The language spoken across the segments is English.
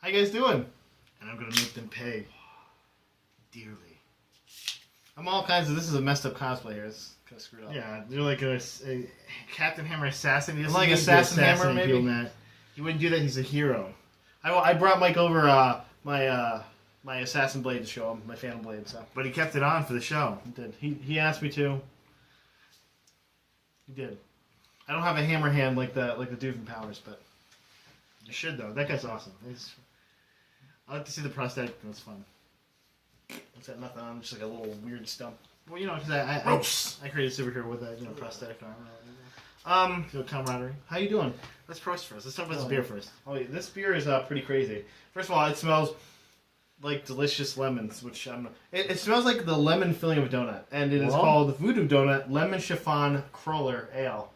How you guys doing? And I'm gonna make them pay dearly. I'm all kinds of. This is a messed up cosplay here. It's kind of screwed up. Yeah, you're like a Captain Hammer assassin. I'm like Assassin Hammer, maybe. He wouldn't do that. He's a hero. I brought Mike over my assassin blade to show him, my phantom blade. So, But he kept it on for the show. he did. He asked me to. He did. I don't have a hammer hand like the dude from Powers, but You should though. That guy's awesome. I like to see the prosthetic. That's fun. it's got nothing on, just like a little weird stump. Well, you know, because I created a superhero with a prosthetic arm. Feel camaraderie. How you doing? Let's prost first. Let's talk about this beer first. Oh, yeah, this beer is pretty crazy. First of all, it smells like delicious lemons, which it smells like the lemon filling of a donut, and it is called Voodoo Doughnut Lemon Chiffon Crawler Ale.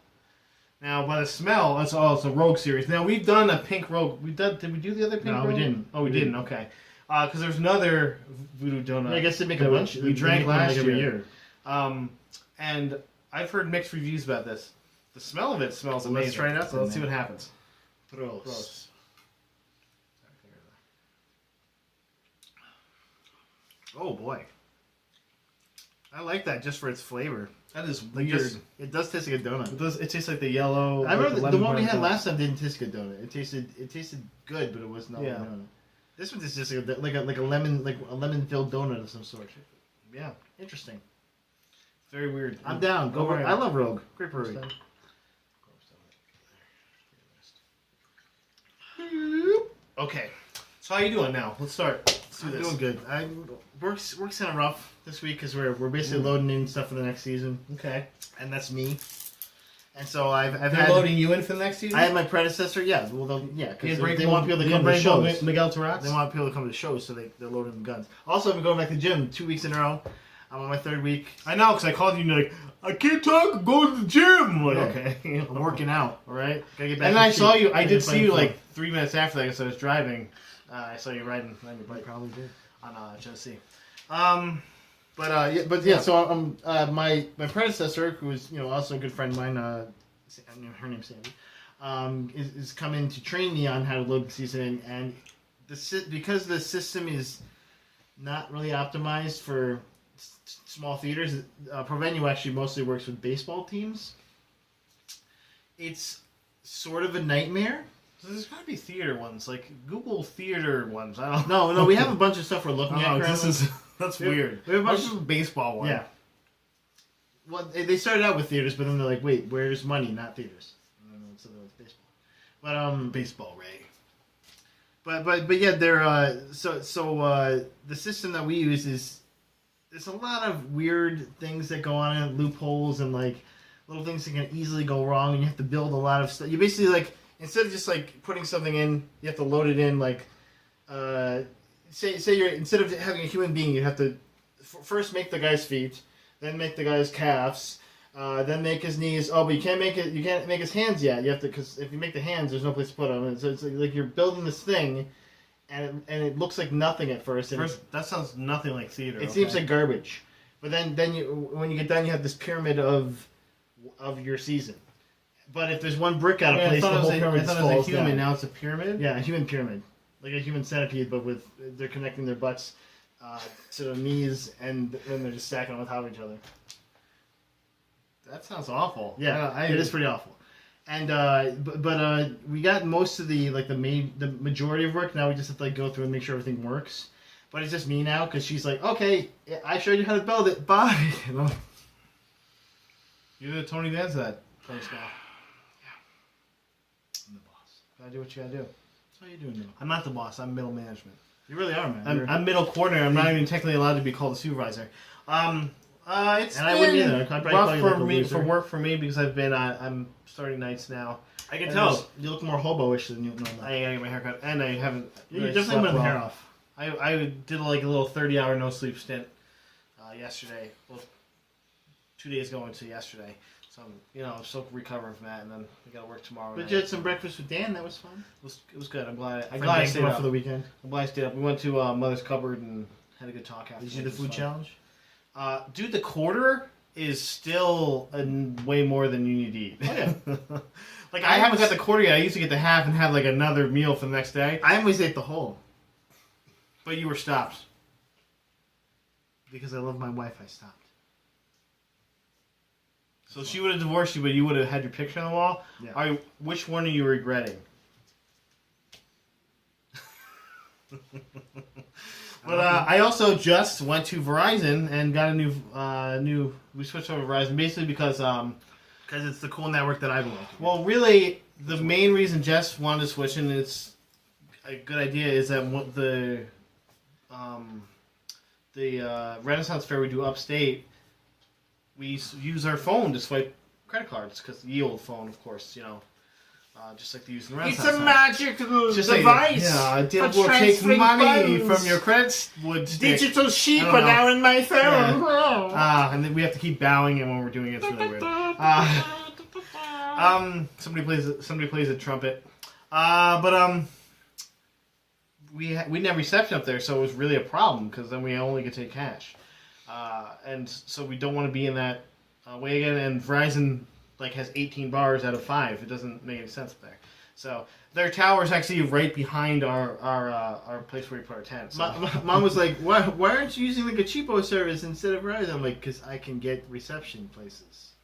Now, by the smell, it's a Rogue series. Now, we've done a pink Rogue. Did we do the other pink Rogue? No, we didn't. Oh, we didn't. Okay. Because there's another Voodoo Doughnut. Yeah, I guess they make a bunch. We drank last every year. And I've heard mixed reviews about this. The smell of it smells amazing. Let's try it out. So let's see what happens. Gross. Oh boy, I like that just for its flavor. That is Like weird. it does taste like a donut. It tastes like the yellow. I remember like the one we had donut. last time didn't taste like a donut. It tasted good, but it was not a donut. This one is just like a lemon filled donut of some sort. Yeah, Interesting. very weird. I'm down. Go. Alright. I love Rogue. Great brewery. Okay, so how you doing now? Let's start. Let's do I'm this. doing good. Work's kind of rough this week because we're basically loading in stuff for the next season, Okay. and that's me. And so I've They're had loading you in for the next season. I had my predecessor. Yeah, well, because You they want people to come to the shows. Miguel Tarats. They want people to come to the shows, so they're loading the guns. Also, I've been going back to the gym 2 weeks in a row. I'm on my third week. I know, because I called you and you're like, I can't talk, I'm going to the gym. I'm like, Yeah. okay. I'm working out. All right. Gotta get back And in I shape. saw you, I did Play see you football. like 3 minutes after that because I was driving. I saw you riding your I bike probably did. on Genesee. But yeah. So my predecessor, who was also a good friend of mine, her name's Sandy, is coming to train me on how to load the season, and because the system is not really optimized for small theaters. Provenue actually mostly works with baseball teams. It's sort of a nightmare. So there's got to be theater ones, like Google theater ones. I don't No, we have a bunch of stuff we're looking at. That's weird. We have a bunch This is a baseball one. Yeah. Well, they started out with theaters, but then they're like, wait, where's money? Not theaters. So that was baseball. But Baseball, Ray. But yeah, they're the system that we use is there's a lot of weird things that go on in it, loopholes and like little things that can easily go wrong, and you have to build a lot of stuff. You basically like instead of just like putting something in, you have to load it in like say you're instead of having a human being, you have to first make the guy's feet, then make the guy's calves, then make his knees. Oh, but you can't make his hands yet. You have to, because if you make the hands, there's no place to put them. And so it's like you're building this thing, and it looks like nothing at first. And That sounds nothing like theater. it seems like garbage. But then when you get done, you have this pyramid of your season. But if there's one brick out of place, the whole pyramid I thought it falls was a human. down. Now it's a pyramid. Yeah, a human pyramid, like a human centipede, but they're connecting their butts to their knees, and then they're just stacking on top of each other. That sounds awful. Yeah, it is pretty awful. And but we got most of the majority of work. Now we just have to like go through and make sure everything works. But it's just me now because she's like, okay, I showed you how to build it. Bye. You're the Tony Danza that place now. I'm the boss. Gotta do what you gotta do. That's how you doing now. I'm not the boss. I'm middle management. You really are, man. I'm middle coordinator. I'm not even technically allowed to be called a supervisor. It's And I wouldn't been either. I'd probably rough call you for like a me loser. for work for me because I'm starting nights now. I can And tell. You look more hobo-ish than you normally. I gotta get my hair cut, and I haven't. You really definitely slept went the well. hair off. I did like a little 30-hour no sleep stint yesterday. Well, 2 days ago into yesterday. So I'm still recovering from that, and then we gotta work tomorrow. But night. you had some breakfast with Dan. That was fun. It was good. I'm glad I'm I stayed up for the weekend. I'm glad I stayed up. We went to Mother's Cupboard and had a good talk after. Did you do the food challenge? Dude, the quarter is still way more than you need to eat. Oh, yeah. Like, I haven't got the quarter yet. I used to get the half and have, like, another meal for the next day. I always ate the whole. But you were stopped. Because I love my wife, I stopped. So she would have divorced you, but you would have had your picture on the wall? Yeah. Which one are you regretting? But I also just went to Verizon and got a new. We switched over to Verizon basically because it's the cool network that I belong to. Well, really, the main reason Jess wanted to switch, and it's a good idea, is that the Renaissance Fair we do upstate, we use our phone to swipe credit cards because the old phone, of course, just like they use in the Renaissance. It's a magical device. It will take money from your credit stick. Digital sheep are now in my phone. Yeah. And then we have to keep bowing it when we're doing it. It's really weird. Somebody plays a trumpet. But we didn't have reception up there, so it was really a problem because then we only could take cash. And so we don't want to be in that way again. And Verizon has 18 bars out of 5. It doesn't make any sense up there. So their tower is actually right behind our place where we put our tent. So. Mom was like, "Why aren't you using a cheapo service instead of Verizon?" I'm like, "Because I can get reception places."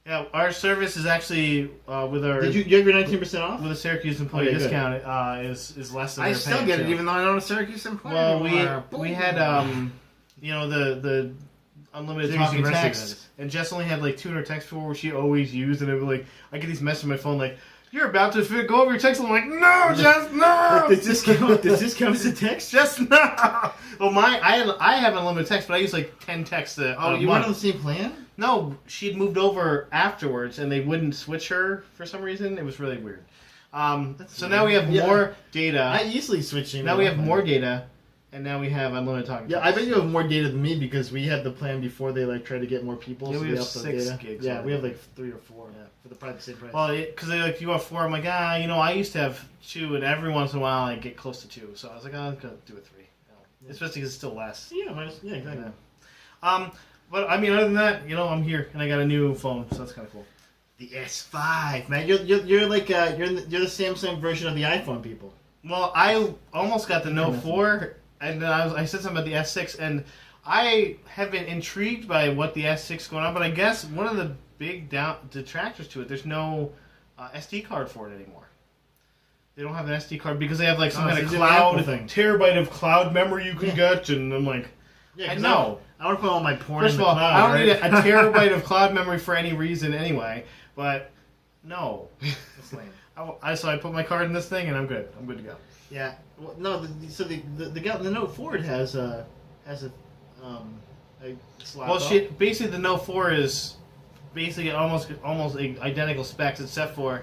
Yeah, our service is actually with our. Did you have your 19% off? With a Syracuse employee discount, is less than. I still get it, even though I'm not a Syracuse employee. Well, we had the unlimited talking text, and Jess only had 200 texts before, which she always used, and it would I get these messages on my phone "You're about to go over your text." I'm like, "No, Jess, no." Does this count as a text? Jess, no. Well, I have unlimited text, but I use 10 texts. You weren't on the same plan? No, she'd moved over afterwards, and they wouldn't switch her for some reason. It was really weird. So now we have more data. I easily switch. Now we have more data. And now we have unlimited talking. Yeah, I bet you have more data than me because we had the plan before they tried to get more people. Yeah, so we have 6 data. gigs. Yeah, we have 3 or 4. Yeah, for probably the same price. Well, because they you have 4. I'm like, I used to have 2, and every once in a while I get close to 2. So I was like, I'm gonna do a 3. Yeah. Especially because it's still less. Yeah, exactly. Yeah. But I mean, other than that, I'm here and I got a new phone, so that's kind of cool. The S5, man. You're you're the Samsung version of the iPhone people. Well, I almost got the Note 4. And then I said something about the S6, and I have been intrigued by what the S6 is going on, but I guess one of the big detractors to it, there's no SD card for it anymore. They don't have an SD card because they have some kind of terabyte of cloud memory you can get, and I'm like, no. I want to put all my porn First in the of all, cloud, I don't need a terabyte of cloud memory for any reason anyway, but no. That's lame. So I put my card in this thing, and I'm good. I'm good to go. Yeah. Well, no. The Note 4 has a slot. Well, basically the Note 4 is basically almost identical specs, except for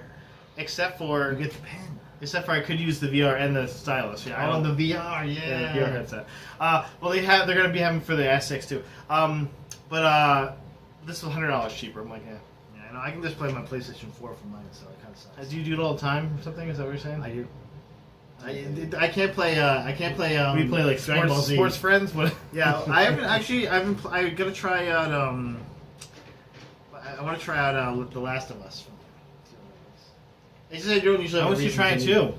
you get the pen. Except for I could use the VR and the stylus. Yeah. Oh, the VR. Yeah. The VR headset. Well, they're going to be having for the S6 too. But this is $100 cheaper. I'm like, yeah. Yeah. I can just play my PlayStation 4 from mine, so it kind of sucks. Do you do it all the time or something? Is that what you're saying? I do. I can't play. We play sports friends, but yeah, I gotta try out. I want to try out The Last of Us. They said you don't usually. I want you to try it too.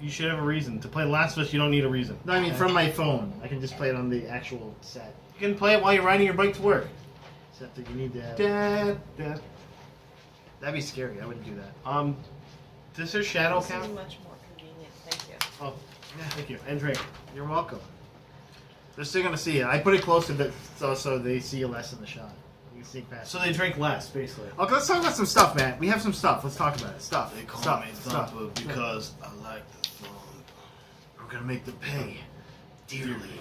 You should have a reason to play The Last of Us. You don't need a reason. No, I mean from my phone. I can just play it on the actual set. You can play it while you're riding your bike to work. Except that you need to have. Dad. That'd be scary. I wouldn't do that. Does their shadow count? Much more convenient. Thank you. Oh, yeah, thank you. And drink. You're welcome. They're still gonna see it. I put it close to the so they see you less in the shot. You can sneak past. So they drink less, basically. Okay, let's talk about some stuff, man. We have some stuff. Let's talk about it. Stuff. They call me Thumper because I like the thump. We're gonna make them pay dearly.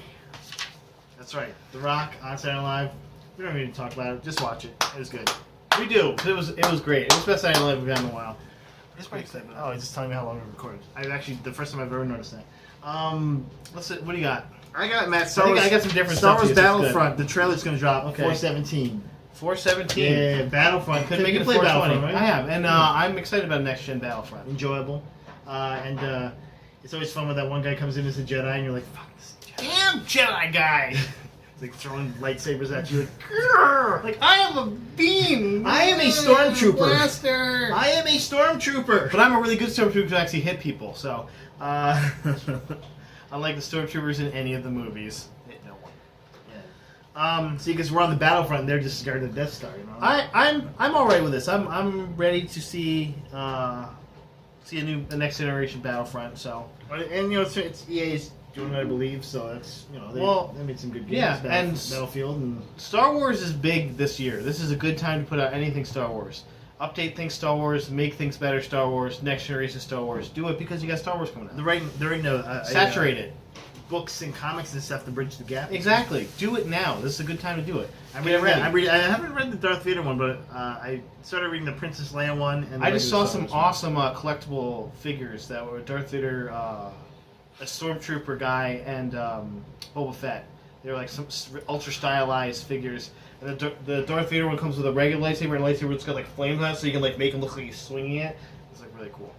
That's right. The Rock on Saturday Night Live. We don't need to talk about it. Just watch it. It was good. We do. It was great. It was the best Saturday Night Live we've had in a while. It's pretty exciting. Oh, he's just telling me how long we recorded. The first time I've ever noticed that. Let's see. What do you got? I got Matt. I got some different Star stuff. Wars Battlefront. The trailer's gonna drop. Okay. 4/17. 4/17. Yeah, Battlefront. Could make it 4/20. Right? I have, and I'm excited about next gen Battlefront. Enjoyable, and it's always fun when that one guy comes in as a Jedi, and you're like, "Fuck this Jedi." Damn Jedi guy. It's like throwing lightsabers at you. Like, "Grrr!" Like, I am a beam! I am a stormtrooper. Blaster! I am a stormtrooper. But I'm a really good stormtrooper to actually hit people, so... unlike the stormtroopers in any of the movies. Hit no one. See, because we're on the battlefront, and they're just guarding the Death Star. You know. I'm all right with this. I'm ready to see a next generation Battlefront. So And it's EA's doing it, I believe. So that's they made some good games. Yeah, Battlefield and Star Wars is big this year. This is a good time to put out anything Star Wars. Update things Star Wars, make things better Star Wars, next generation Star Wars. Do it because you got Star Wars coming out. they're writing Saturate it. books and comics and stuff to bridge the gap. Exactly. Do it now. This is a good time to do it. I haven't read the Darth Vader one, but I started reading the Princess Leia one. And I just saw some awesome collectible figures that were Darth Vader, a stormtrooper guy, and Boba Fett. They were like some ultra stylized figures. And the Darth Vader one comes with a regular lightsaber and a lightsaber that's got like flames on it, so you can like make him look like he's swinging it. It's like really cool.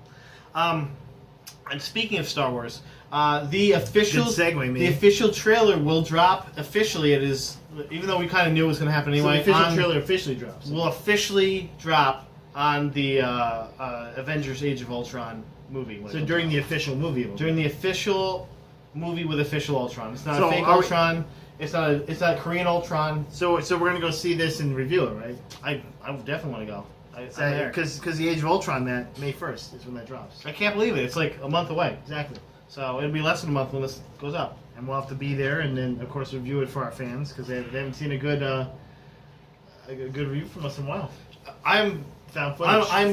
And speaking of Star Wars, the official trailer will drop officially. It is, even though we kind of knew it was going to happen anyway. So the official trailer officially drops. Will officially drop on the Avengers: Age of Ultron movie. So during the official movie. During the official movie with official Ultron. It's not a fake Ultron. It's not a Korean Ultron. So we're gonna go see this and review it, right? I definitely want to go. Because the Age of Ultron, that May 1st is when that drops. I can't believe it. It's like a month away. Exactly. So it'll be less than a month when this goes up. And we'll have to be there, and then of course review it for our fans because they haven't seen a good review from us in a while. I'm Found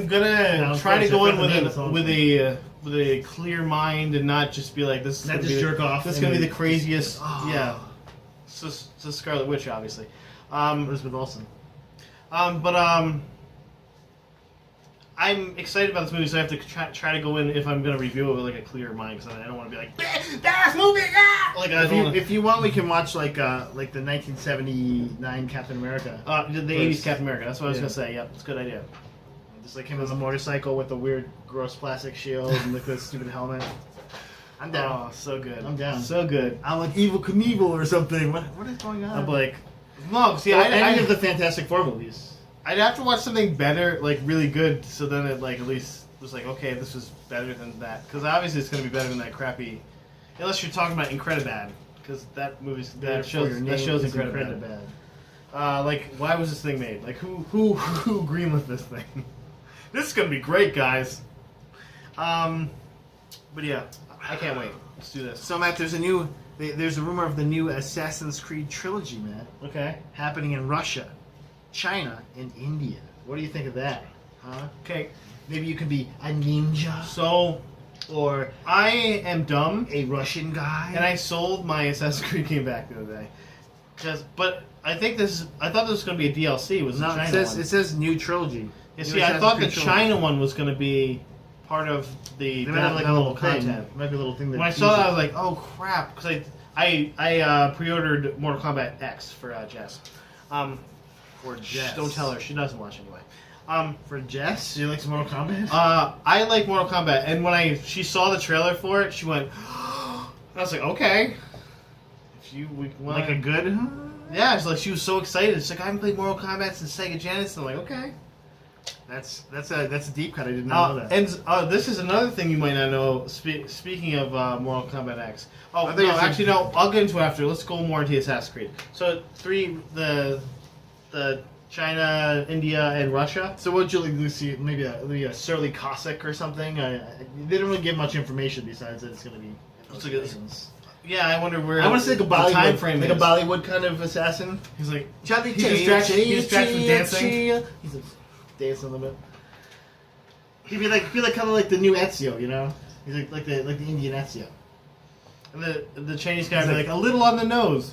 gonna try to go in with a clear mind and not just be like this. Is not just jerk off. This is gonna be the craziest. Yeah. It's a Scarlet Witch, obviously. Elizabeth Olsen. I'm excited about this movie, so I have to try to go in if I'm going to review it with like a clear mind, because I don't want to be like, best movie, yeah! Like if you want, we can watch like the 1979 Captain America. The 80s Captain America. That's what I was going to say. Yep, it's a good idea. Just like him on the motorcycle with the weird, gross plastic shield and like the stupid helmet. I'm down. Oh, so good. I'm down. So good. I'm like Evil Knievel or something. What is going on? I'm like, no, see, any of the Fantastic Four movies. I'd have to watch something better, like really good, so then it like at least was like, okay, this was better than that. Because obviously it's going to be better than that crappy, unless you're talking about Incredibad, because that show's Incredibad. Like, why was this thing made? Like, who greenlit this thing? This is going to be great, guys. But yeah, I can't wait. Let's do this. So Matt, there's a rumor of the new Assassin's Creed trilogy, Matt. Okay. Happening in Russia, China, and India. What do you think of that? Huh? Okay. Maybe you could be a ninja. So, or I am dumb. A Russian guy. And I sold my Assassin's Creed game back the other day. But I thought this was going to be a DLC. Was no, the China one. It says new trilogy. Yeah, see, I thought the China one was going to be part of the downloadable content. Might be a little thing that. When I saw that, I was like, "Oh crap!" Because I pre-ordered Mortal Kombat X for Jess. For Jess. Don't tell her; she doesn't watch anyway. For Jess, do you like some Mortal Kombat? I like Mortal Kombat, and when she saw the trailer for it, she went. I was like, "Okay." Like a good? Yeah, it's like she was so excited. She's like, "I haven't played Mortal Kombat since Sega Genesis." I'm like, "Okay." That's a deep cut. I did not know that. And this is another thing you might not know. Speaking of Mortal Kombat X. Oh no, actually no. I'll get into it after. Let's go more into Assassin's Creed. So the China, India, and Russia. So what would you like to see? Maybe a Surly Cossack or something. They didn't really give much information besides that it's going to be. Yeah, I wonder where. I want to say like a Bollywood time frame, like a Bollywood kind of assassin. He's like He's distracted from dancing. He's like dancing a little bit. He'd be like kind of like the new Ezio, you know? He's like the Indian Ezio. And the Chinese guy would be like a little on the nose.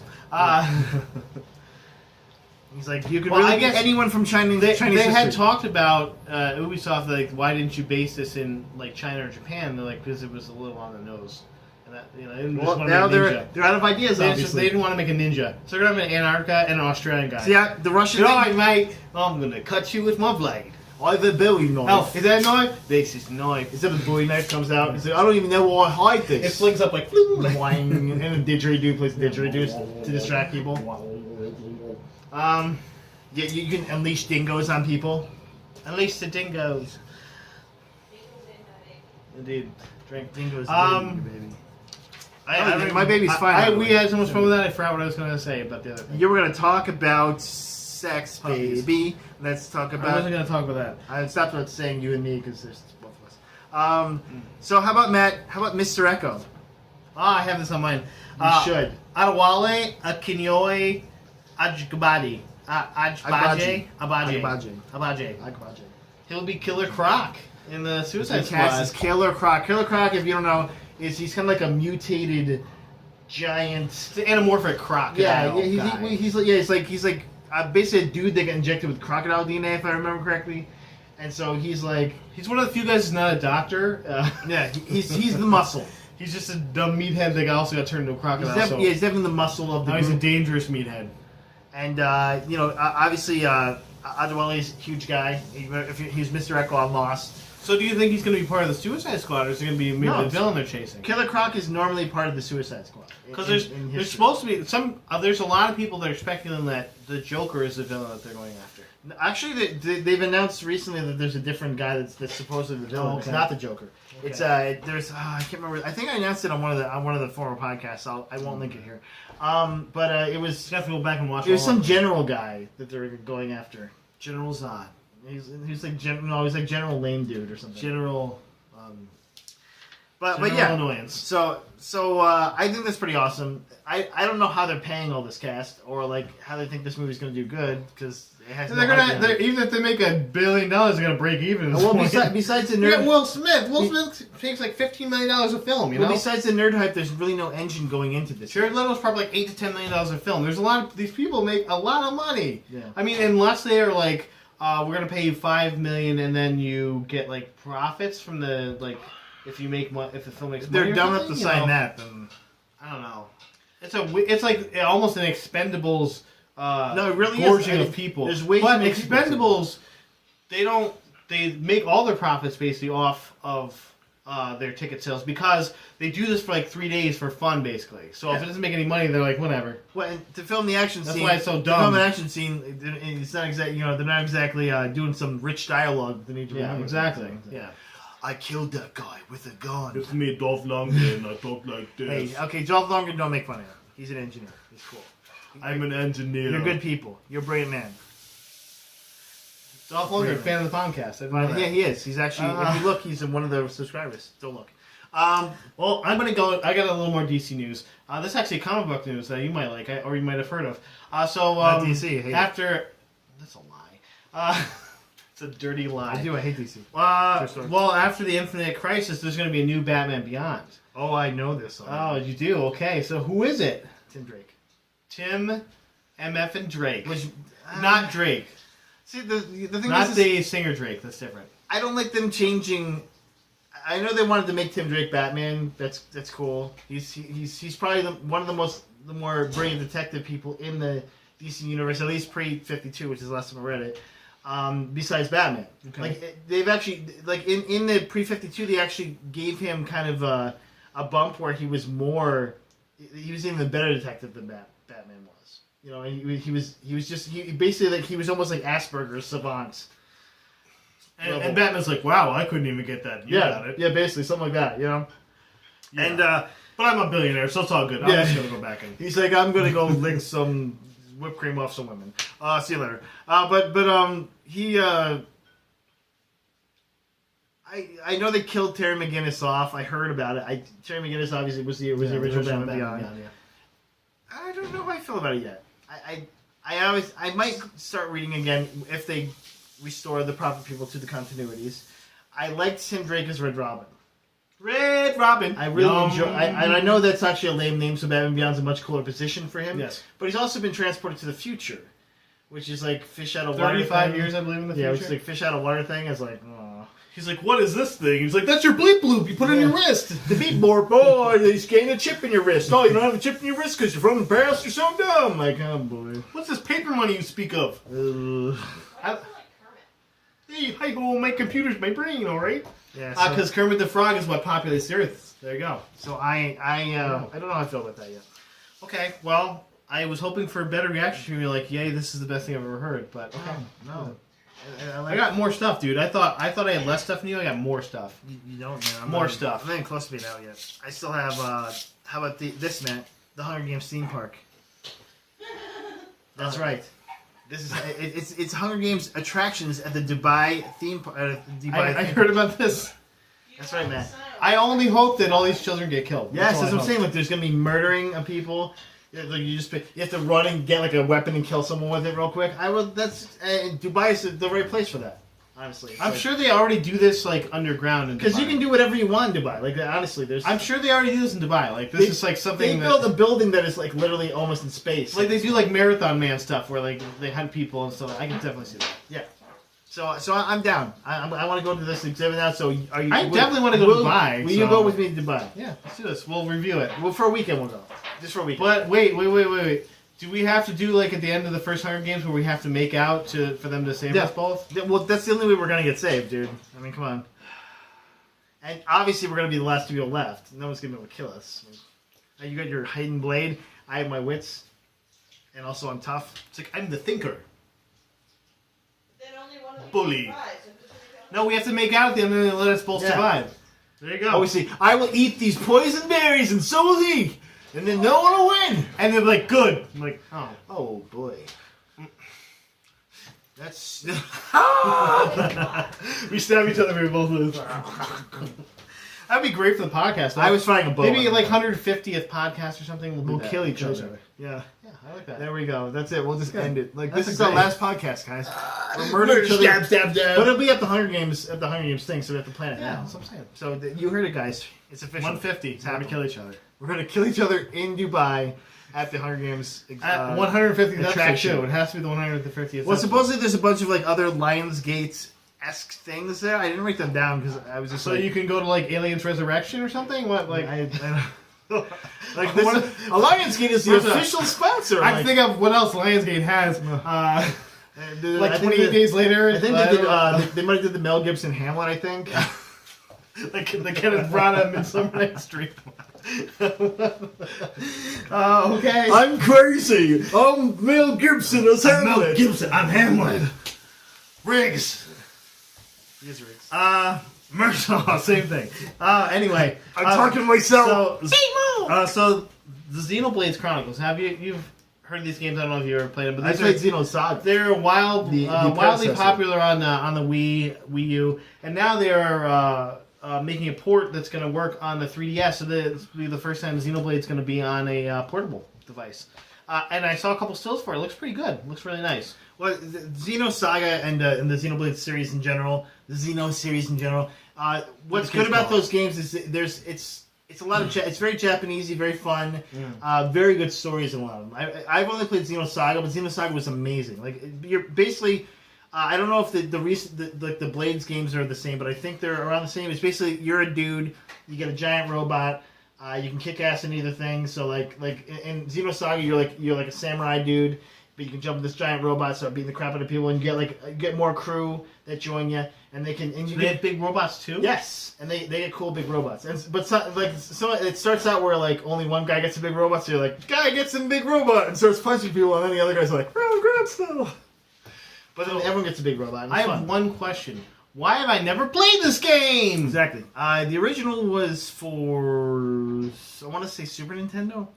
He's like, you could really get anyone from China. They had talked about Ubisoft, like, why didn't you base this in like China or Japan? They're like, because it was a little on the nose. And that, you know, they well, now they're out of ideas. They obviously, didn't want to make a ninja, so they're gonna have an Antarctica and an Australian guy. See, the Russian. All right, mate. I'm gonna cut you with my blade. I have a Bowie knife. Oh, is that a knife? This is a knife. Instead of the Bowie knife comes out, he's like, I don't even know why I hide this. It flings up like... Wang, and a didgeridoo plays the didgeridoo to distract people. Yeah, you can unleash dingoes on people. Unleash the dingoes. Indeed. Drink dingoes. Baby. My baby's fine. We had so much fun with that, I forgot what I was going to say about the other thing. You were going to talk about sex, baby. Let's talk about... I wasn't going to talk about that. I stopped about saying you and me because there's both of us. So how about Matt? How about Mr. Echo? I have this on mine. You should. Adewale, Akinyoe, Ajgbadi. Abaje. He'll be Killer Croc in the Suicide Squad. Cast is Killer Croc. Killer Croc, if you don't know, he's kind of like a mutated giant. It's an anamorphic crocodile. Yeah, he's like basically a dude that got injected with crocodile DNA, if I remember correctly. And so he's one of the few guys who's not a doctor. Yeah, he's the muscle. He's just a dumb meathead that also got turned into a crocodile. He's definitely the muscle of the group. He's a dangerous meathead. And, obviously, Adewale's a huge guy. He's Mr. Echo on Lost. So do you think he's going to be part of the Suicide Squad, or is he going to be maybe the villain they're chasing? Killer Croc is normally part of the Suicide Squad. Because there's supposed to be there's a lot of people that are speculating that the Joker is the villain that they're going after. Actually, they've announced recently that there's a different guy that's supposedly the villain. Oh, okay. It's not the Joker. Okay. It's I can't remember. I think I announced it on one of the former podcasts. I won't link it here. But it was You have to go back and watch. It was some general guy that they're going after. General Zod. He's like he's like General Lame Dude or something. General. But yeah. Annoyance. So I think that's pretty awesome. I don't know how they're paying all this cast or like how they think this movie's going to do good because it has. Even if they make $1 billion, they're gonna break even. Well, besides the nerd, you got Will Smith. Will Smith takes like $15 million a film. You know. Besides the nerd hype, the's really no engine going into this. Jared Leto's probably like $8 to $10 million a film. There's a lot of these people make a lot of money. Yeah. I mean, unless they are like, we're gonna pay you $5 million and then you get like profits from the like. If the film makes money, they're dumb enough to sign that, then I don't know. It's like almost an Expendables. No, it really gorging is. of people. There's way but too many Expendables, they make all their profits basically off of their ticket sales because they do this for like 3 days for fun basically. So if it doesn't make any money, they're like whatever. Well, and to film the action scene, that's why it's so dumb. To film an action scene, it's not exactly they're not exactly doing some rich dialogue. They need to remember. Exactly. Yeah. I killed that guy with a gun. It's me, Dolph Lundgren, and I talk like this. Hey, okay, Dolph Lundgren, don't make fun of him. He's an engineer. He's cool. I'm an engineer. You're good people. You're a brilliant man. Dolph Lundgren, fan of the podcast. Yeah, he is. He's actually, if you look, he's one of the subscribers. Don't look. Well, I'm going to go, I got a little more DC news. This is actually comic book news that you might like, or you might have heard of. Not DC, after, that's a lie. It's a dirty lie. I hate DC. Well, after the Infinite Crisis, there's going to be a new Batman Beyond. Oh, I know this already. Oh, you do? Okay, so who is it? Tim Drake. Tim MF and Drake. Not Drake. See, the thing not is... the singer Drake, that's different. I don't like them changing... I know they wanted to make Tim Drake Batman. That's cool. He's probably one of the more brilliant detective people in the DC universe, at least pre-52, which is the last time I read it. Besides Batman, like they've actually in the pre-52, they actually gave him kind of a bump where he was even a better detective than Batman was. You know, he was almost like Asperger's savant. And Batman's like, wow, I couldn't even get that. You got it. Yeah, basically something like that. You know, yeah. And but I'm a billionaire, so it's all good. I'm just gonna go back and. He's like, I'm gonna go lick some whipped cream off some women. See you later. But he I know they killed Terry McGinnis off. I heard about it. Terry McGinnis obviously was the original Batman Beyond. I don't know how I feel about it yet. I might start reading again if they restore the proper people to the continuities. I liked Tim Drake as Red Robin. Red Robin. I really enjoy. And I know that's actually a lame name, so Batman Beyond's a much cooler position for him. Yes. But he's also been transported to the future, which is like fish out of water. 35 years, I believe, in the future. Yeah, which is like fish out of water thing. It's like, oh. He's like, what is this thing? He's like, that's your bleep bloop. You put it in your wrist. The beat board, boy, he's getting a chip in your wrist. Oh, you don't have a chip in your wrist because you're from the past. You're so dumb. Like, oh boy. What's this paper money you speak of? Hey, hi-ho, my computer's my brain, all right? Yeah. Because Kermit the Frog is what populates the Earth. There you go. So I don't know how I feel about that yet. Okay, well, I was hoping for a better reaction from you, like, yay, this is the best thing I've ever heard, but okay. No. I got more stuff, dude. I thought I had less stuff than you. I got more stuff. You don't, man. More stuff. I'm not even close to being out yet. I still have, how about this, Matt? The Hunger Games theme park. That's right. This is it's Hunger Games attractions at the Dubai theme park. I heard about this. That's right, Matt. I only hope that all these children get killed. Yes, that's what I'm saying. Like, there's gonna be murdering of people. Like, you have to run and get like a weapon and kill someone with it real quick. Dubai is the right place for that. Honestly, I'm sure they already do this like underground in Dubai. Because you can do whatever you want in Dubai. Like, honestly, I'm sure they already do this in Dubai. Like, this is like something they built a building that is like literally almost in space. Like, they do like Marathon Man stuff where like they hunt people and stuff. I can definitely see that. Yeah. So I'm down. I want to go to this exhibit now. So are you? I definitely want to go to Dubai. Will you go with me to Dubai? Yeah, let's do this. We'll review it. Well, for a weekend we'll go. Just for a weekend. But wait. Do we have to do like at the end of the first Hunger Games where we have to make out for them to save us both? Yeah, well, that's the only way we're gonna get saved, dude. I mean, come on. And obviously we're gonna be the last two people left. No one's gonna be able to kill us. You got your hidden blade. I have my wits, and also I'm tough. It's like I'm the thinker. Then only one of you Bully. survives. No, we have to make out at the end and then let us both survive. There you go. Oh, we see. I will eat these poison berries, and so will he. And then no one will win. And they're like, good. I'm like, oh boy. That's. We stab each other. We both lose. That'd be great for the podcast. I was fighting a bow. Maybe like 150th podcast or something. We'll kill each other. Yeah. Yeah, I like that. There we go. That's it. We'll just end it. Like, That's this is great. our last podcast, guys. We'll murder each other. Stab. But it'll be at the Hunger Games thing, so we have to plan it Yeah, now. that's what I'm saying. So you heard it, guys. It's official. 150. It's We're gonna happening. kill each other. We're gonna kill each other in Dubai at the Hunger Games. At 150th episode attraction. too. It has to be the 150th. Well, supposedly there's a bunch of like other Lionsgate-esque things there. I didn't write them down because I was just So you can go to like Aliens Resurrection or something. What like? like this, Lionsgate is the official sponsor. I think of what else Lionsgate has. Like 28 days later. I think they might have did the Mel Gibson Hamlet. I think. Like the Kenneth Branagh Midsummer Night's Dream. Okay. I'm crazy. I'm Mel Gibson as Hamlet. Mel Gibson. I'm Hamlet. Riggs. He is Riggs. Mercer. Same thing. Anyway, I'm talking to myself. So the Xenoblade Chronicles. You've heard of these games? I don't know if you ever played them, but I played Xenosaga. they're wildly predecessor. popular on the Wii U, and now they're making a port that's going to work on the 3DS. So this will be the first time Xenoblade's going to be on a portable device. And I saw a couple stills for it. It looks pretty good. It looks really nice. Well, the Xenosaga and the Xenoblade series in general, the Xeno series in general. What's good about those games is it's a lot of it's very Japanesey, very fun, very good stories in a lot of them. I've only played Xenosaga, but Xenosaga was amazing. Like, you're basically. I don't know if the Blades games are the same, but I think they're around the same. It's basically you're a dude, you get a giant robot, you can kick ass in either thing. So like in Xenosaga, you're like a samurai dude, but you can jump in this giant robot, start beating the crap out of people, and get more crew that join you, and they have big robots too. Yes, and they get cool big robots. But it starts out where like only one guy gets a big robot, so you're like, guy gets a big robot and starts punching people, and then the other guy's like, grab stuff. But then everyone gets a big robot. I have one question. Why have I never played this game? Exactly. The original was for, I want to say Super Nintendo.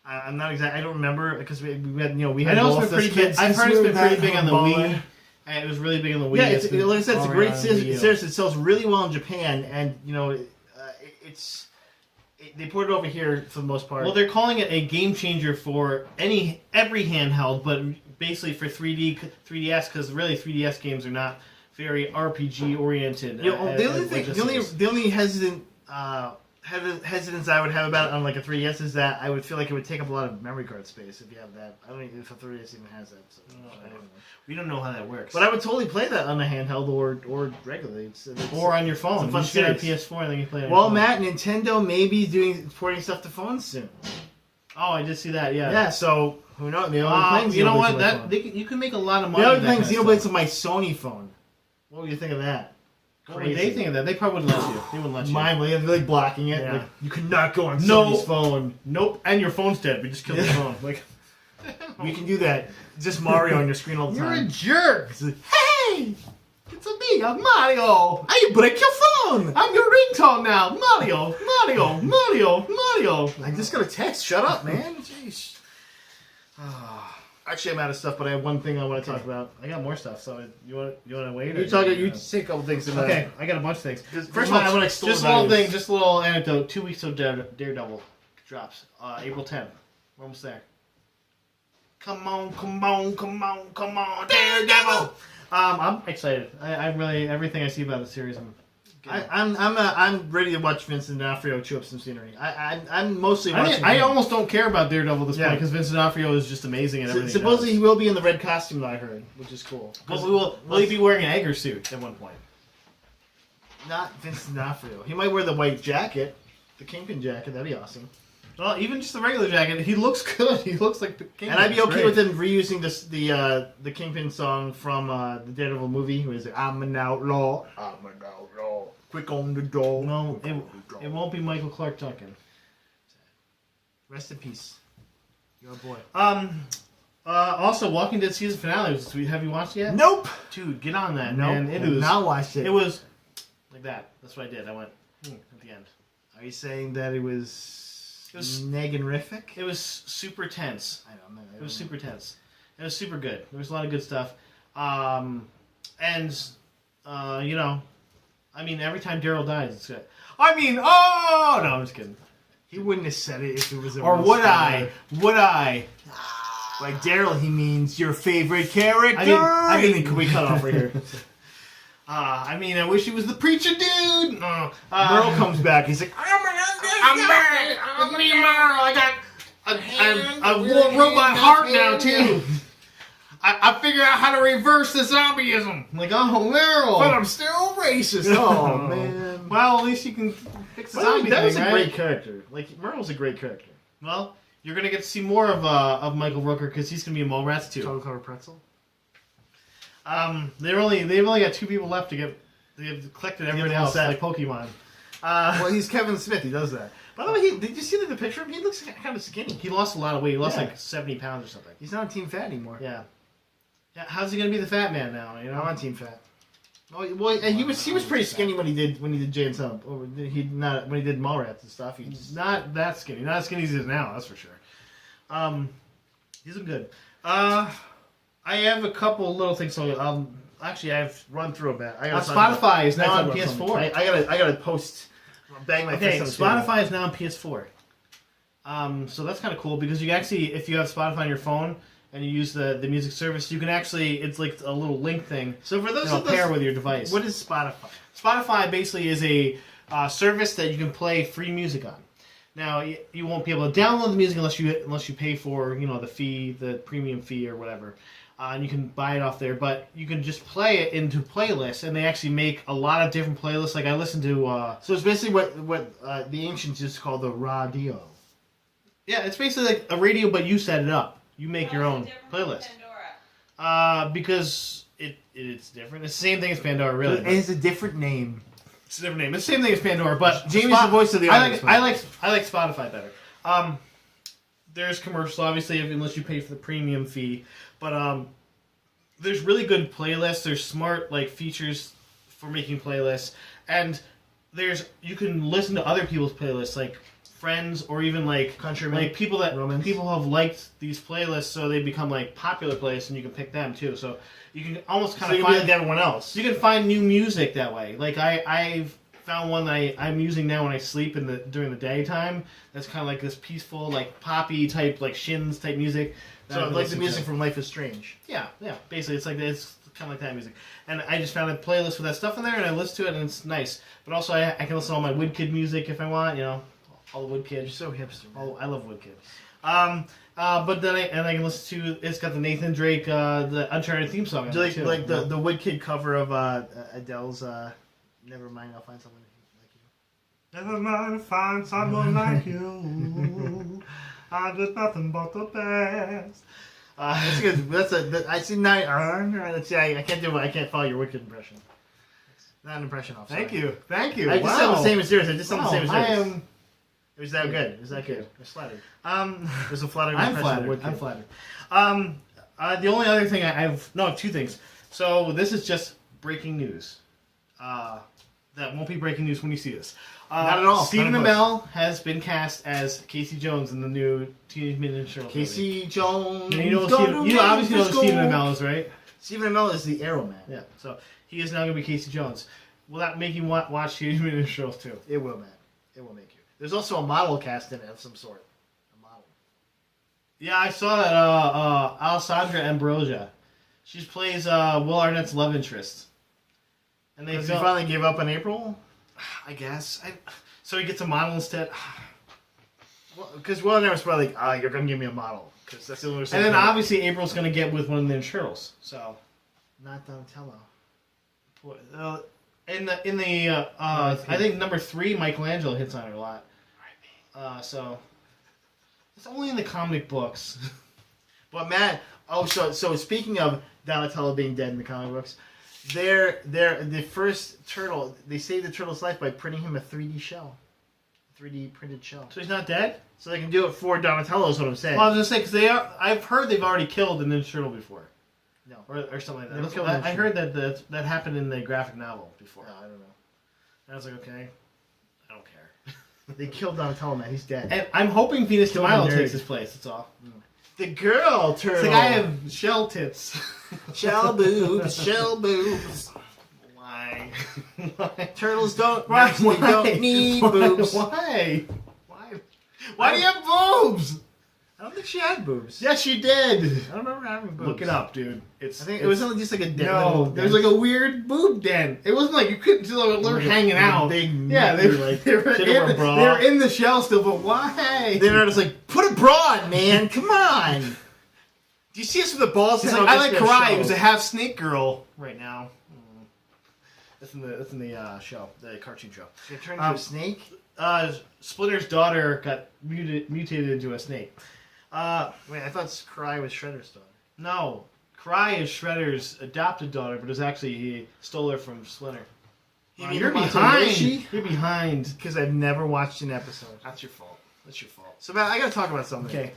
I'm not exact. I don't remember because we had I know it's been pretty big. I've heard it's been pretty big on the Wii. And it was really big on the Wii. Yeah, like I said, it's a great series. It sells really well in Japan, and they put it over here for the most part. Well, they're calling it a game changer for every handheld, but basically for 3DS, because really 3DS games are not very RPG oriented. The only hesitance I would have about it on like a 3DS is that I would feel like it would take up a lot of memory card space if you have that. I don't know if a 3DS even has that. So we don't know how that works. But I would totally play that on a handheld or regularly. Or on your phone. It's a fun you should have series. PS4 and then you play it on Well, your phone. Matt, Nintendo may be porting stuff to phones soon. Oh, I did see that, yeah. Yeah, so who knows? Maybe you know what? You can make a lot of money. I'll be playing Xenoblades on my Sony phone. What would you think of that? What would they think of that? They probably wouldn't let you. They wouldn't let you. Mindly, they're like blocking it. Yeah. Like, you cannot go on somebody's phone. Nope. And your phone's dead. We just killed the phone. Like, We can do that. Just Mario on your screen all the you're time. a jerk. It's like, Hey, it's a me. I'm Mario. hey, break your phone! I'm your ringtone now. Mario, Mario, Mario, Mario. I just got a text. Shut up, man. Jeez. Actually, I'm out of stuff, but I have one thing I want to talk about. I got more stuff. So you want to wait? You say a couple things. Okay, I got a bunch of things. First First of all, of all, I want to extol just a little thing, just a little anecdote. 2 weeks till Daredevil drops. April 10th. We're almost there. Come on, come on, come on, come on, Daredevil! I'm excited. I'm really everything I see about the series. I'm ready to watch Vincent D'Onofrio chew up some scenery. I'm mostly watching. I almost don't care about Daredevil at this point Yeah. because Vincent D'Onofrio is just amazing and everything. Supposedly he will be in the red costume that I heard, which is cool. But will he be wearing an Egger suit at one point? Not Vincent D'Onofrio. He might wear the white jacket, the Kingpin jacket. That'd be awesome. Well, even just the regular jacket, he looks good. He looks like the Kingpin. And I'd be It's okay great. with him reusing the Kingpin song from the Daredevil movie. Who is it? I'm an outlaw. I'm an outlaw. Quick on the door. No, it won't be Michael Clark Duncan. Rest in peace. You're a boy. Also, Walking Dead season finale was sweet. Have you watched it yet? Nope. Dude, get on that, Nope. man. It was. Now watch it. It was like that. That's what I did. I went at the end. Are you saying that it was negarific? It was super tense. I don't know. It was super tense. It was super good. There was a lot of good stuff. You know, I mean, every time Daryl dies, it's good. I mean, oh no, I'm just kidding. He wouldn't have said it if it was a Or real would story. I? Would I? By Daryl, he means your favorite character. I mean, can we cut off right here? I mean, I wish he was the preacher dude. Merle comes back. He's like, I'm back. I'm me, Merle. I wrote my heart now too. I figured out how to reverse the zombieism. I'm like, oh, Merle. but I'm still racist. Oh man. Well, at least you can fix the Well, zombie that thing, was a right? great character. Like Merle's a great character. Well, you're gonna get to see more of Michael Rooker because he's gonna be in Mallrats too. Chocolate covered pretzel. They've only got 2 people left to get. They've collected everybody else set. like Pokemon. Well, he's Kevin Smith. He does that. By the way, did you see the picture of him? He looks kind of skinny. He lost a lot of weight. He lost Yeah. like 70 pounds or something. He's not on Team Fat anymore. Yeah. Yeah. How's he gonna be the fat man now? You I'm know. on Team Fat. Well, and he was pretty skinny when he did Jay and Silent. Or when he did Mallrats and stuff. He's not that skinny. Not as skinny as he is now. That's for sure. He's good. I have a couple little things. So actually, I've run through a bit. Spotify is now on PS4. I gotta post. Bang my Okay, fist on the table. Spotify is now on PS4. So that's kind of cool because you can actually, if you have Spotify on your phone and you use the music service, you can actually, it's like a little link thing. So for those It'll of us, pair with your device. what is Spotify? Spotify basically is a service that you can play free music on. Now you won't be able to download the music unless you pay for the premium fee or whatever. And you can buy it off there, but you can just play it into playlists, and they actually make a lot of different playlists. Like I listen to, So it's basically what the ancients used to call the radio. yeah, it's basically like a radio, but you set it up. You make your own playlist. Because it's different. It's the same thing as Pandora, really. It has a different name. It's a different name. It's the same thing as Pandora, but Jamie's the voice of the audience. I like Spotify better. There's commercials, obviously, unless you pay for the premium fee. But there's really good playlists. There's smart features for making playlists, and you can listen to other people's playlists, like friends or even Countrymen, like people Romans. people have liked these playlists, so they become popular playlists, and you can pick them too. So you can almost kind of find find everyone else. you can find new music that way. Like I've found one that I'm using now when I sleep during the daytime. That's kind of like this peaceful, poppy type, Shins type music. So like the music from Life is Strange. Yeah. Basically, it's kind of like that music. And I just found a playlist with that stuff in there, and I listen to it, and it's nice. But also, I can listen to all my Woodkid music if I want. All the Woodkid. You're so hipster. Man. Oh, I love Woodkid. But then I can listen to. It's got the Nathan Drake, the Uncharted theme song. Do you like the Woodkid cover of Adele's "Never Mind, I'll Find Someone Like You"? Never mind, find someone like you. I did nothing but the best. That's good. I see now. Let's see. I can't do it. I can't follow your Wicked impression. Not an impression off. Thank sorry. you. Thank you. I just sound the same as yours. I just sound the same as yours. I am. It was that good. It was that good. I was flattered. There's a flattering I'm impression. flattered. I'm flattered. The only other thing I have two things. So this is just breaking news. That won't be breaking news when you see this. Not at all. Stephen Amell has been cast as Casey Jones in the new Teenage Mutant Ninja Turtles Casey movie. Jones. You obviously know who Stephen Amell is, right? Stephen Amell is the Arrow Man. Yeah. So he is now going to be Casey Jones. Will that make you watch Teenage Mutant Ninja Turtles too? It will, man. It will make you. There's also a model cast in it of some sort. A model. Yeah, I saw that. Alessandra Ambrosia. She plays Will Arnett's love interest. And they finally gave up on April? I guess. So he gets a model instead. Well, because Will Arnett was probably like, you're going to give me a model. Because that's the only way. And then obviously April's going to get with one of the Turtles. So. Not Donatello. In the I think number 3, Michelangelo hits on her a lot. So. It's only in the comic books. But Matt, so speaking of Donatello being dead in the comic books, the first turtle, they saved the turtle's life by printing him a 3D shell. 3D printed shell. So he's not dead? So they can do it for Donatello is what I'm saying. Well, I was going to say, because I've heard they've already killed the Ninja Turtle before. No. Or something like Never that. killed I Ninja heard that happened in the graphic novel before. No, I don't know. And I was like, okay, I don't care. They killed Donatello, man. He's dead. And I'm hoping Venus de Kill the Milo nerd. takes his place, that's all. The girl turtle. It's like I have shell tits. Shell boobs. Shell boobs. Why? Turtles don't Why? actually don't need boobs. Why? Why do you have boobs? I don't think she had boobs. Yes, she did. I don't remember having boobs. Look it up, dude. I think it was only just like a dent. No, there's like a weird boob dent. It wasn't like you couldn't see like they're hanging out. Big, yeah, they were were in the shell still, but why? They're just like, put a bra on, man. Come on. Do you see us with the balls? It's like, I like Karai, who's a half snake girl right now. That's in the show, the cartoon show. She turned into a snake? Splinter's daughter got mutated into a snake. Wait, I thought Karai was Shredder's daughter. No, Karai is Shredder's adopted daughter, but it was actually he stole her from Splinter. You're behind. You're behind. Because I've never watched an episode. That's your fault. That's your fault. So, Matt, I gotta talk about something. Okay.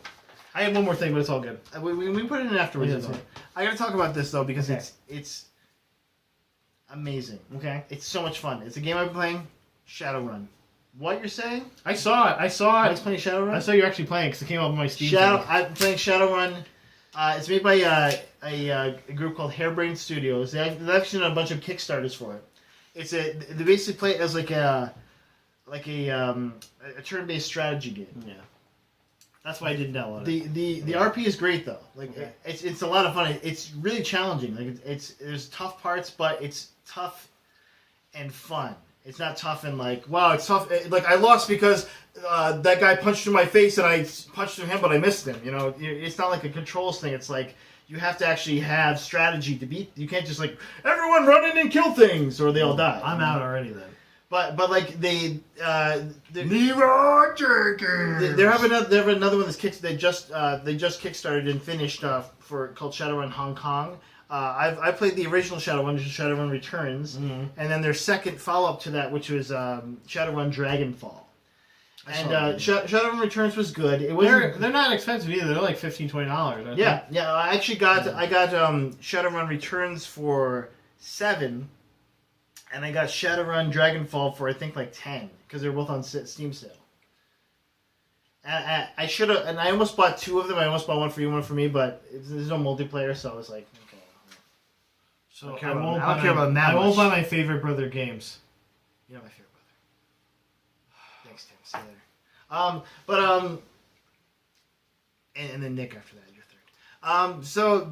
I have one more thing, but it's all good. We put it in afterwards. Yeah, that's fine. I gotta talk about this, though, because Okay. it's amazing. Okay. It's so much fun. It's a game I've been playing, Shadowrun. What you're saying? I saw it. Mike's playing Shadowrun? I saw you actually playing because it came up on my Steam. I'm playing Shadowrun. It's made by a group called Harebrained Studios. They've actually done a bunch of Kickstarters for it. They basically play it as like a turn-based strategy game. Yeah. That's why I didn't download it. The RP is great though. Like Okay. it's a lot of fun. It's really challenging. Like there's tough parts, but it's tough and fun. It's not tough and like, wow, it's tough. Like I lost because that guy punched through my face and I punched through him, but I missed him. You know, it's not like a controls thing. It's like you have to actually have strategy to beat. You can't just like everyone run in and kill things or they all die. I'm out already then. But like they Leroy Jenkins. they have another one that's they just kickstarted and finished called Shadowrun Hong Kong. I played the original Shadowrun, which is Shadowrun Returns, and then their second follow-up to that, which was Shadowrun Dragonfall. And Shadowrun Returns was good. It was They're not expensive either. They're like $15-$20. Yeah. I actually got Shadowrun Returns for $7, and I got Shadowrun Dragonfall for I think like $10 because they were both on Steam sale. And I should have, and I almost bought two of them. I almost bought one for you, one for me, but there's no multiplayer, so I was like, okay. So I don't care about that I won't much. buy my favorite brother games. You're not my favorite brother. Thanks, Tim. See you later. And then Nick after that. You're third. So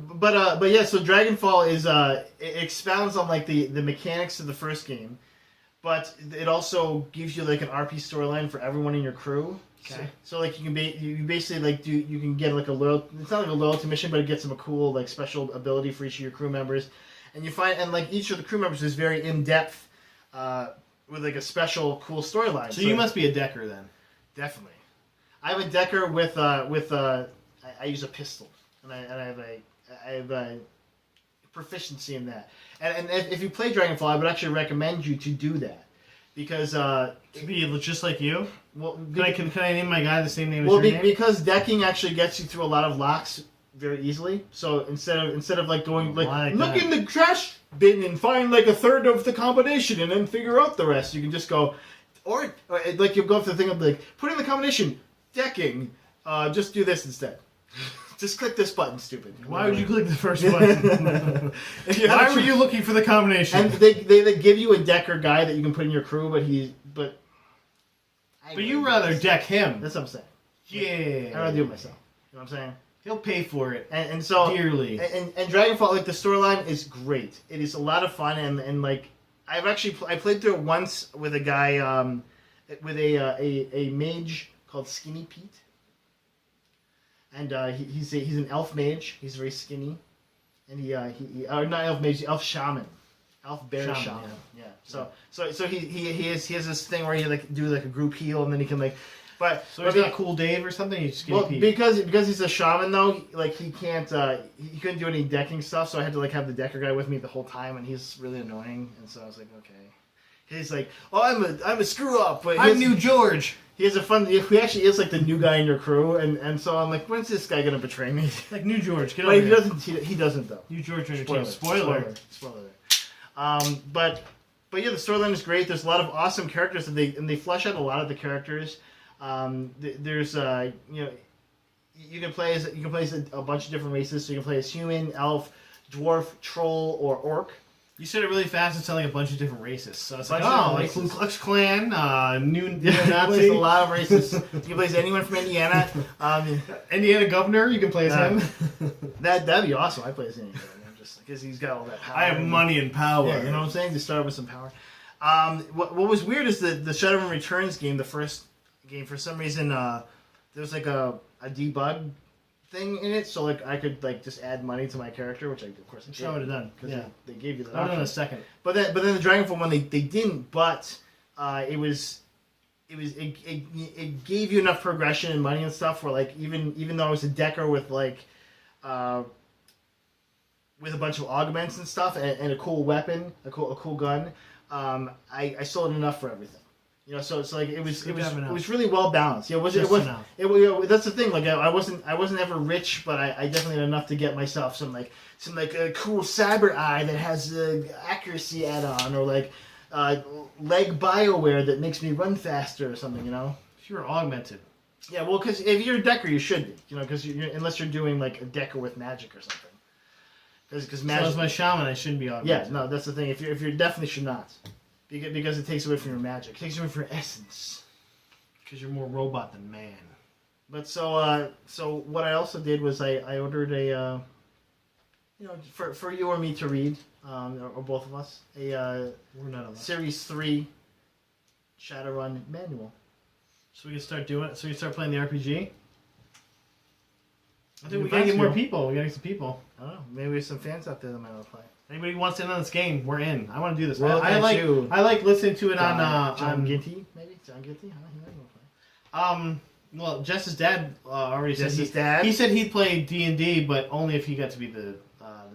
Dragonfall is it expounds on like the mechanics of the first game, but it also gives you like an RP storyline for everyone in your crew. Okay. So like you basically like you can get like it's not like a loyalty mission, but it gets them a cool like special ability for each of your crew members, and like each of the crew members is very in depth, with like a special cool storyline. So you must be a decker then. Definitely. I'm a decker with I use a pistol, and I have a proficiency in that. And if you play Dragonfall, I would actually recommend you to do that because To be just like you. well, Can I name my guy the same name as your name? because decking actually gets you through a lot of locks very easily. So instead of like going like look in the trash bin and find like a third of the combination and then figure out the rest, you can just go, or like you'll go up to the thing of like put in the combination decking. Just do this instead. Just click this button, stupid. Why would you click the first button? Why were you looking for the combination? And they give you a decker guy that you can put in your crew, but you rather deck him. That's what I'm saying. Yeah. I'd rather do it myself. You know what I'm saying? He'll pay for it. And so dearly. And Dragonfall, like the storyline is great. It is a lot of fun and like I played through it once with a guy with a mage called Skinny Pete. And he's an elf mage. He's very skinny, and he not elf mage, elf shaman, elf bear shaman. Yeah. So he has this thing where he like do like a group heal, and then he can like, but so he's not Cool Dave or something. He's Skinny Pete. Because he's a shaman though, like he couldn't do any decking stuff, so I had to like have the decker guy with me the whole time, and he's really annoying, and so I was like, okay. He's like, oh, I'm a screw up, but I'm New George. He has a fun. He actually is like the new guy in your crew, and so I'm like, when's this guy gonna betray me? Like New George, get but over he here. doesn't. He doesn't though. New George on your Spoiler. team. Spoiler. But yeah, the storyline is great. There's a lot of awesome characters, and they flesh out a lot of the characters. There's you can play as a bunch of different races. So you can play as human, elf, dwarf, troll, or orc. You said it really fast and sound like a bunch of different races. So it's like, like Ku Klux Klan, new You can Nazi. play a lot of races. You can play as anyone from Indiana. Indiana governor, you can play as him. That'd be awesome. I play as Indiana governor just because he's got all that power. I have money and power. Yeah, you know what I'm saying? To start with some power. What was weird is the Shadowrun Returns game, the first game, for some reason, there was like a debug thing in it, so like I could like just add money to my character, which I of course I would have done. because they gave you that. I'll do in a option. second. But then the Dragonfall one they didn't, but it gave you enough progression and money and stuff where like even though I was a decker with like with a bunch of augments and stuff and a cool weapon, a cool gun, I still had enough for everything. You know, so it's like it was really well balanced. Yeah, that's the thing. Like I wasn't ever rich, but I definitely had enough to get myself some a cool cyber eye that has the accuracy add-on, or like leg BioWare that makes me run faster or something. You know, If you were augmented. Yeah, well, because if you're a decker, you should be. You know, because unless you're doing like a decker with magic or something. Because magic. So as my shaman, I shouldn't be augmented. Yeah, no, that's the thing. If you're definitely should not. Because it takes away from your magic. It takes away from your essence. Because you're more robot than man. But so what I also did was I ordered a, for you or me to read, or both of us, We're none of us. Series 3 Shadowrun manual. So we can start doing it. So we can start playing the RPG. I think we If gotta that's get more cool. people. We gotta get some people. I don't know. Maybe there's some fans out there that might want to play. Anybody who wants in on this game, we're in. I want to do this. Well, I like listening to it John on Ginty, maybe? John Ginty? Huh? He might want to play. Well, Jess's dad already said Jess's dad? He said he'd play D&D, but only if he got to be the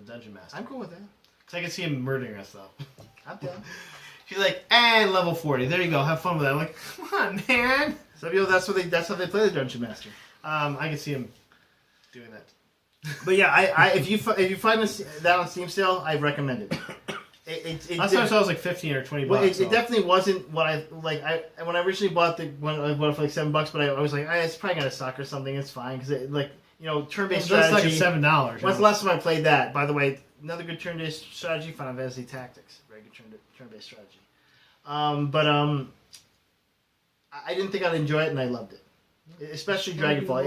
dungeon master. I'm cool with that. Cause I can see him murdering us though. I'm down. He's like, and level 40. There you go. Have fun with that. I'm like, come on, man. Some people, that's how they play the dungeon master. I can see him doing that. But yeah, if you find that on Steam sale, I recommend it. Last time I saw it was like 15 or 20 bucks. Well, so. it definitely wasn't what I like. When I originally bought I bought it for like $7, but I was like, it's probably gonna suck or something. It's fine because turn-based strategy. That's like $7. When's the last time I played that? By the way, another good turn-based strategy. Final Fantasy Tactics, very good turn-based strategy. I didn't think I'd enjoy it, and I loved it. Especially Dragonfall.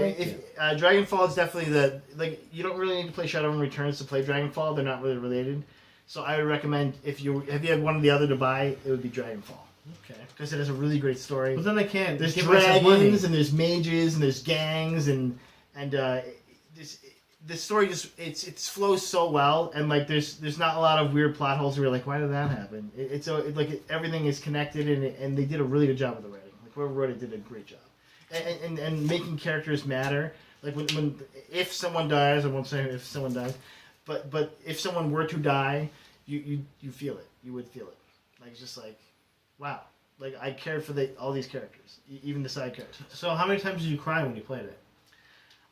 Dragonfall is definitely you don't really need to play Shadowrun Returns to play Dragonfall. They're not really related. So I would recommend if you had one or the other to buy, it would be Dragonfall. Okay. Because it has a really great story. But then they can't. There's give us some money. dragons and there's mages and there's gangs and this story just it flows so well, and like there's not a lot of weird plot holes where you're like, why did that happen? Everything is connected, and they did a really good job with the writing. Like whoever wrote it did a great job. And making characters matter. Like if someone dies, I won't say if someone dies, but if someone were to die, you feel it. You would feel it. Like it's just like, wow. Like I cared for all these characters, even the side characters. So how many times did you cry when you played it?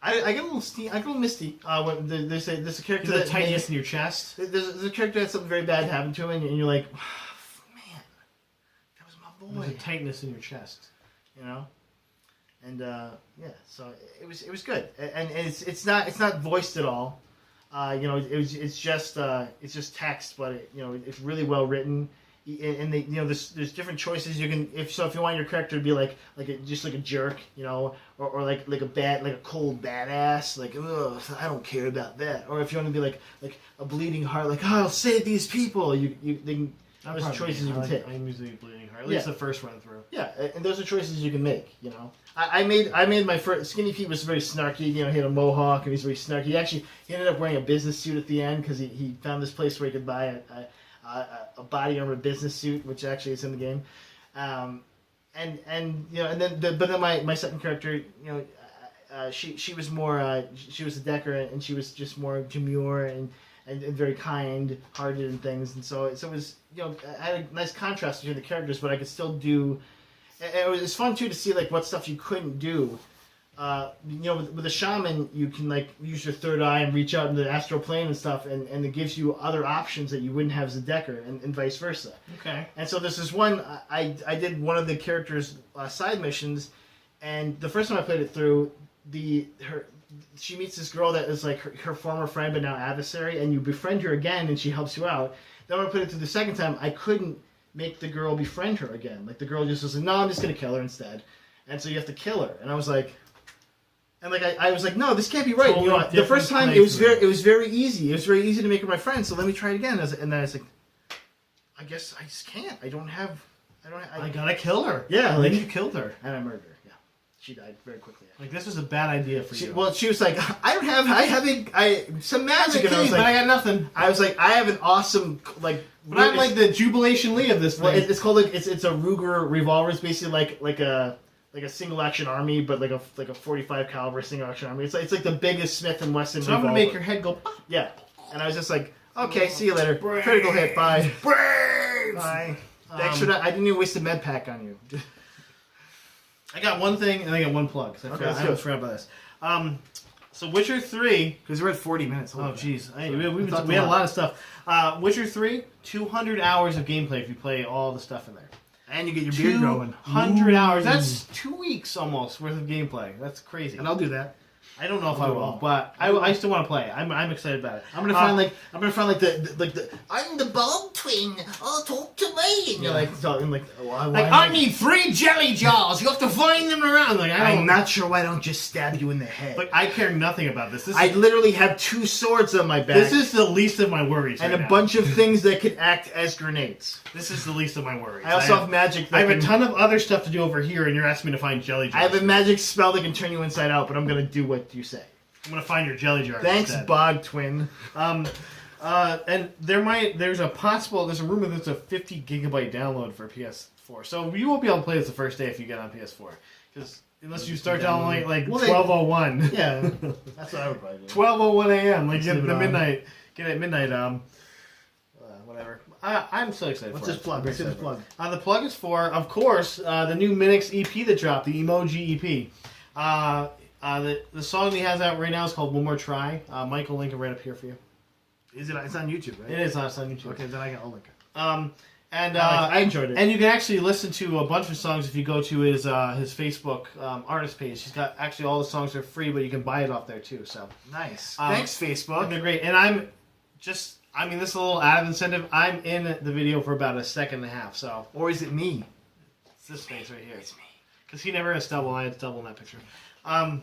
I get a little misty. When there's a character that tightness in your chest. There's a character that something very bad happened to him, and you're like, man, that was my boy. There's a tightness in your chest. You know, and so it was good, and it's not voiced at all. It's just text, but it's really well written. And there's different choices you can if you want your character to be like a jerk, or like a cold badass, like ugh, I don't care about that, or if you want to be like a bleeding heart, like I'll save these people, there's choices you can take. I'm usually bleeding heart, at least the first run through. Yeah, and those are choices you can make. I made my first. Skinny Pete was very snarky. He had a mohawk and he's very snarky. He ended up wearing a business suit at the end because he found this place where he could buy a body armor business suit, which actually is in the game, but then my second character, she was more she was a Decker, and she was just more demure and very kind-hearted and things, and so it was I had a nice contrast between the characters, but I could still do. And it was fun too to see like what stuff you couldn't do. With a shaman, you can use your third eye and reach out into the astral plane and stuff, and it gives you other options that you wouldn't have as a Decker, and vice versa. Okay. And so this is one I did one of the characters' side missions, and the first time I played it through, she meets this girl that is like her former friend but now adversary, and you befriend her again, and she helps you out. Then when I put it through the second time, I couldn't make the girl befriend her again. Like the girl just was like, no, I'm just gonna kill her instead, and so you have to kill her, and I was like. And I was like, no, this can't be right. Totally the first time it was very easy. It was very easy to make her my friend. So let me try it again. And then I was like, I guess I just can't. I gotta kill her. Yeah, and then you killed her, and I murdered her. Yeah, she died very quickly. Like this was a bad idea for you. Well, she was like, I have some magic, and I was like, but I got nothing. I was like, I have an awesome But I'm like the Jubilation Lee of this thing. Well, it's called it's a Ruger revolver. It's basically like a single action army, but like a 45 caliber single action army. It's like the biggest Smith and Wesson. So I'm gonna make your head go. Yeah, and I was just like, okay, see you later. Brains. Critical hit, bye. Brains. Bye. Thanks for that. I didn't even waste a med pack on you. I got one thing and I got one plug. I almost forgot about this. So Witcher 3, because we're at 40 minutes. Oh jeez, we had a lot of stuff. Witcher 3, 200 hours of gameplay if you play all the stuff in there. And you get your beard growing. 200 hours. That's 2 weeks almost worth of gameplay. That's crazy. And I'll do that. I don't know if I will, but I still want to play. I'm excited about it. I'm gonna find the I'm the bald twin. Oh, talk to me. And you're like talking like I need 3 jelly jars. You have to find them around. I'm not sure why I don't just stab you in the head. Like I care nothing about this. I literally have 2 swords on my back. This is the least of my worries. And a bunch of things that could act as grenades. This is the least of my worries. I also have magic. I have a ton of other stuff to do over here, and you're asking me to find jelly jars. I have a magic spell that can turn you inside out, but I'm gonna do what you say. I'm gonna find your jelly jar. Thanks, instead. Bog Twin. And there's a rumor there's a 50 gigabyte download for PS4. So you won't be able to play this the first day if you get on PS4, because unless you start downloading like 12:01. Yeah, that's what I would probably do. 12:01 a.m. Like get at midnight. Whatever. I'm so excited. What's this plug? What's this plug? The plug is for, of course, the new Minix EP that dropped, the Emoji EP. The song he has out right now is called One More Try. Mike will link it right up here for you. Is it? It's on YouTube, right? It is. It's on YouTube. Okay, then I'll link it. I enjoyed it. And you can actually listen to a bunch of songs if you go to his Facebook artist page. He's got actually all the songs are free, but you can buy it off there too. So nice. Thanks, Facebook. They're great. And this is a little ad incentive. I'm in the video for about a second and a half. So, or is it me? It's this face right here. It's me. Because he never has stubble. I had stubble in that picture. I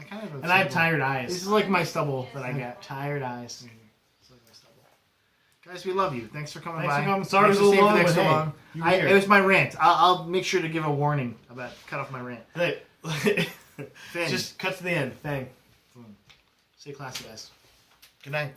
kind of have I have tired eyes. This is like my stubble that I get. Tired eyes. It's like my stubble. Guys, we love you. Thanks for coming by. Thanks for coming. Sorry it was a little long, but it was my rant. I'll make sure to give a warning about cut off my rant. Hey, just cut to the end. Fang. Stay classy, guys. Good night.